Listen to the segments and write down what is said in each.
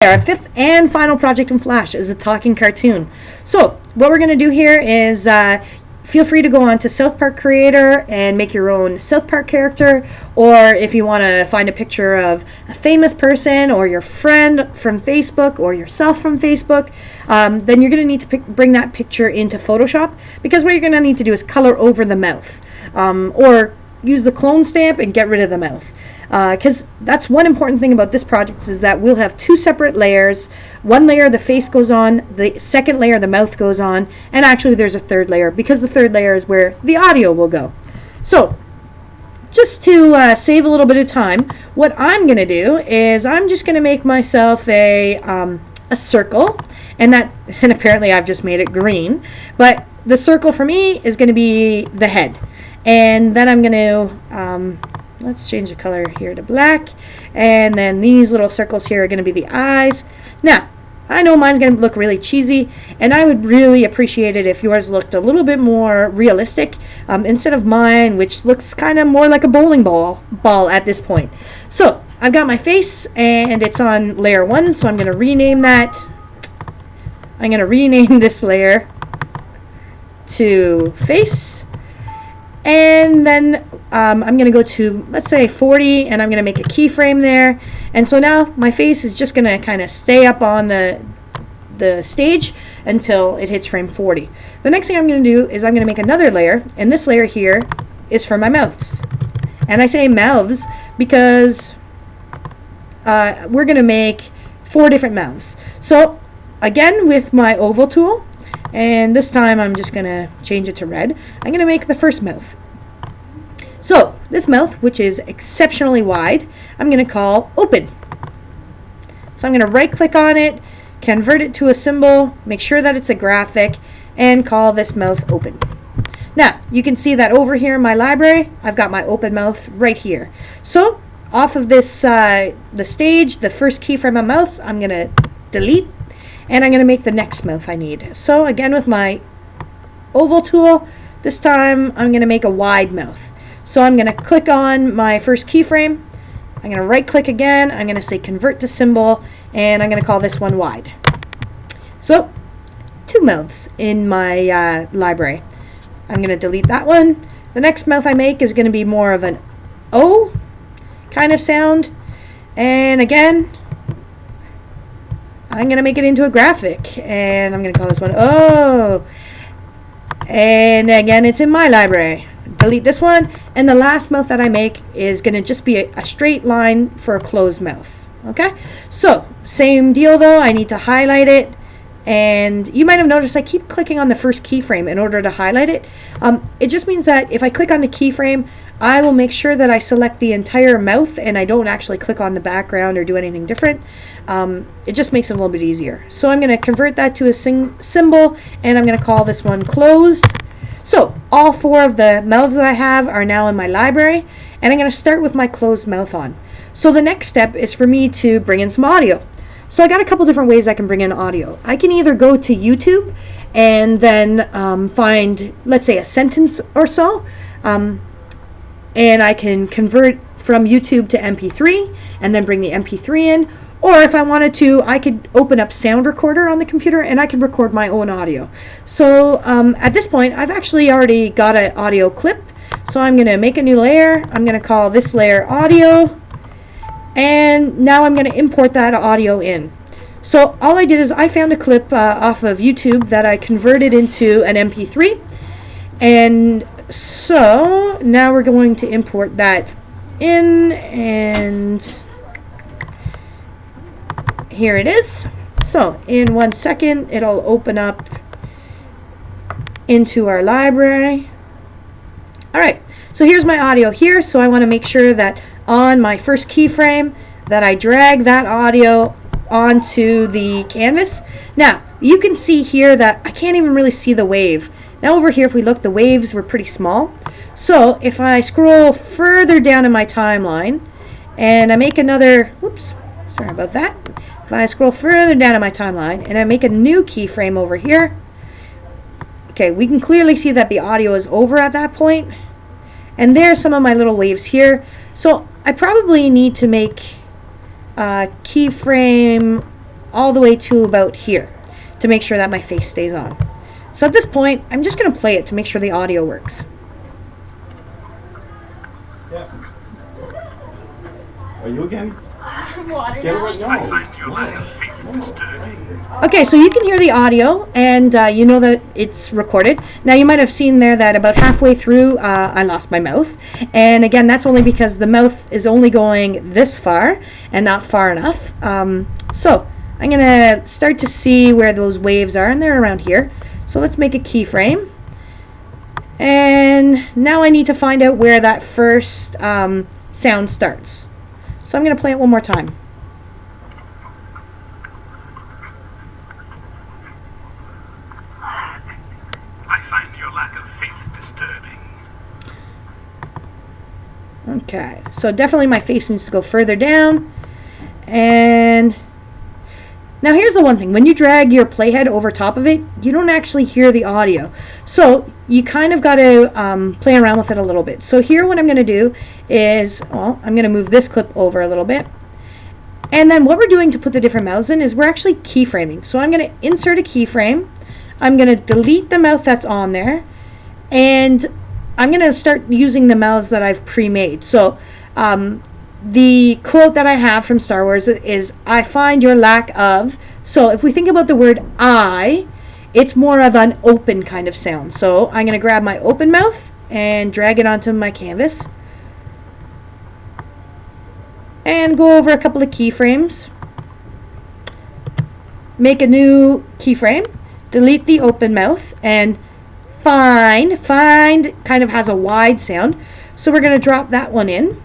Our fifth and final project in Flash is a talking cartoon. So what we're going to do here is feel free to go on to South Park Creator and make your own South Park character, or if you want to find a picture of a famous person or your friend from Facebook or yourself from Facebook, then you're going to need to bring that picture into Photoshop, because what you're going to need to do is color over the mouth, or use the clone stamp and get rid of the mouth. Because that's one important thing about this project, is that we'll have two separate layers. One layer the face goes on, the second layer the mouth goes on, and actually there's a third layer, because the third layer is where the audio will go. So just to save a little bit of time, what I'm going to do is I'm just going to make myself a circle, and apparently I've just made it green, but the circle for me is going to be the head. And then I'm going to let's change the color here to black, and then these little circles here are going to be the eyes. Now, I know mine's going to look really cheesy, and I would really appreciate it if yours looked a little bit more realistic, instead of mine, which looks kind of more like a bowling ball at this point. So, I've got my face, and it's on layer 1, so I'm going to rename that. I'm going to rename this layer to face. And then I'm going to go to, let's say, 40, and I'm going to make a keyframe there. And so now my face is just going to kind of stay up on the stage until it hits frame 40. The next thing I'm going to do is I'm going to make another layer, and this layer here is for my mouths. And I say mouths because we're going to make 4 different mouths. So again, with my oval tool, and this time I'm just going to change it to red, I'm going to make the first mouth. So this mouth, which is exceptionally wide, I'm going to call open. So I'm going to right click on it, convert it to a symbol, make sure that it's a graphic, and call this mouth open. Now you can see that over here in my library I've got my open mouth right here. So off of this the stage, the first keyframe of mouths, I'm going to delete, and I'm going to make the next mouth I need. So again, with my oval tool, this time I'm going to make a wide mouth. So I'm going to click on my first keyframe, I'm going to right click again, I'm going to say convert to symbol, and I'm going to call this one wide. So 2 mouths in my library. I'm going to delete that one. The next mouth I make is going to be more of an O kind of sound, and again I'm going to make it into a graphic, and I'm going to call this one O. And again, it's in my library. Delete this one, and the last mouth that I make is going to just be a straight line for a closed mouth. Okay, so same deal though, I need to highlight it, and you might have noticed I keep clicking on the first keyframe in order to highlight it. It just means that if I click on the keyframe, I will make sure that I select the entire mouth and I don't actually click on the background or do anything different. It just makes it a little bit easier. So I'm going to convert that to a symbol, and I'm going to call this one closed. So all 4 of the mouths that I have are now in my library, and I'm going to start with my closed mouth on. So the next step is for me to bring in some audio. So I got a couple different ways I can bring in audio. I can either go to YouTube and then find, let's say, a sentence or so, and I can convert from YouTube to MP3 and then bring the MP3 in. Or if I wanted to, I could open up Sound Recorder on the computer and I could record my own audio. So at this point, I've actually already got an audio clip. So I'm going to make a new layer. I'm going to call this layer audio. And now I'm going to import that audio in. So all I did is I found a clip off of YouTube that I converted into an MP3. And so now we're going to import that in, and here it is. So in 1 second it'll open up into our library. Alright, so here's my audio here. So I want to make sure that on my first keyframe that I drag that audio onto the canvas. Now you can see here that I can't even really see the wave. Now over here, if we look, the waves were pretty small. So if I scroll further down in my timeline and I make another, whoops, sorry about that. If I scroll further down in my timeline and I make a new keyframe over here, okay, we can clearly see that the audio is over at that point. And there's some of my little waves here. So I probably need to make keyframe all the way to about here to make sure that my face stays on. So at this point, I'm just going to play it to make sure the audio works. Yeah. Are you again? Get it right now. Okay, so you can hear the audio, and you know that it's recorded. Now, you might have seen there that about halfway through, I lost my mouth. And again, that's only because the mouth is only going this far and not far enough. So I'm going to start to see where those waves are, and they're around here. So let's make a keyframe. And now I need to find out where that first sound starts. So I'm going to play it one more time. I find your lack of faith disturbing. Okay, so definitely my face needs to go further down. And now here's the one thing. When you drag your playhead over top of it, you don't actually hear the audio. So you kind of got to play around with it a little bit. So here what I'm going to do is, well, I'm going to move this clip over a little bit. And then what we're doing to put the different mouths in is we're actually keyframing. So I'm going to insert a keyframe. I'm going to delete the mouth that's on there. And I'm going to start using the mouths that I've pre-made. So the quote that I have from Star Wars is, I find your lack of. So if we think about the word I, it's more of an open kind of sound. So I'm going to grab my open mouth and drag it onto my canvas. And go over a couple of keyframes. Make a new keyframe. Delete the open mouth. And find kind of has a wide sound. So we're going to drop that one in.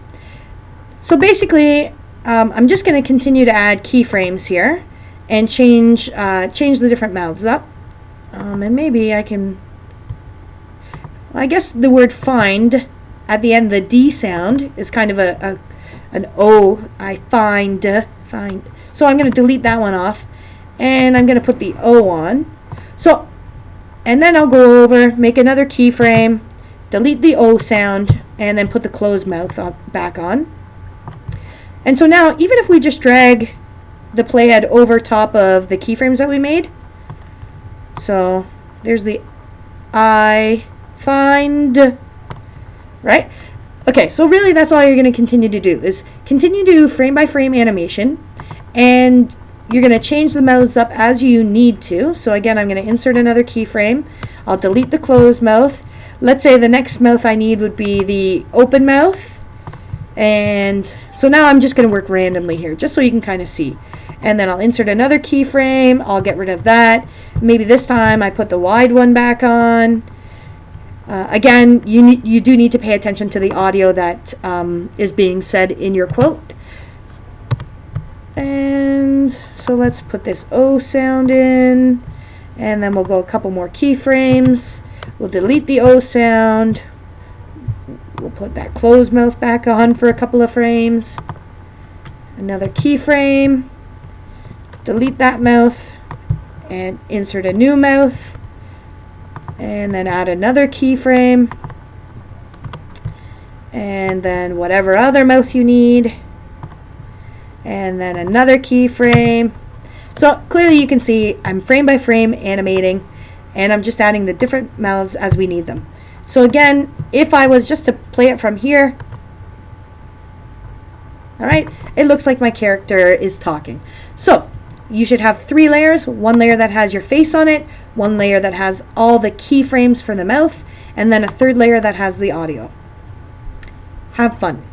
So basically, I'm just going to continue to add keyframes here and change the different mouths up. And maybe I can, I guess the word find at the end of the D sound is kind of an O. I find. So I'm going to delete that one off, and I'm going to put the O on. So, and then I'll go over, make another keyframe, delete the O sound, and then put the closed mouth back on. And so now, even if we just drag the playhead over top of the keyframes that we made, so there's the I find, right? Okay, so really that's all you're going to continue to do, is continue to do frame by frame animation, and you're going to change the mouths up as you need to. So again, I'm going to insert another keyframe. I'll delete the closed mouth. Let's say the next mouth I need would be the open mouth. And so now I'm just going to work randomly here, just so you can kind of see. And then I'll insert another keyframe. I'll get rid of that. Maybe this time I put the wide one back on. Again, you do need to pay attention to the audio that is being said in your quote. And so let's put this O sound in, and then we'll go a couple more keyframes. We'll delete the O sound. We'll put that closed mouth back on for a couple of frames. Another keyframe. Delete that mouth and insert a new mouth. And then add another keyframe. And then whatever other mouth you need. And then another keyframe. So clearly you can see I'm frame by frame animating, and I'm just adding the different mouths as we need them. So again, if I was just to play it from here, alright, it looks like my character is talking. So you should have 3 layers, one layer that has your face on it, one layer that has all the keyframes for the mouth, and then a third layer that has the audio. Have fun.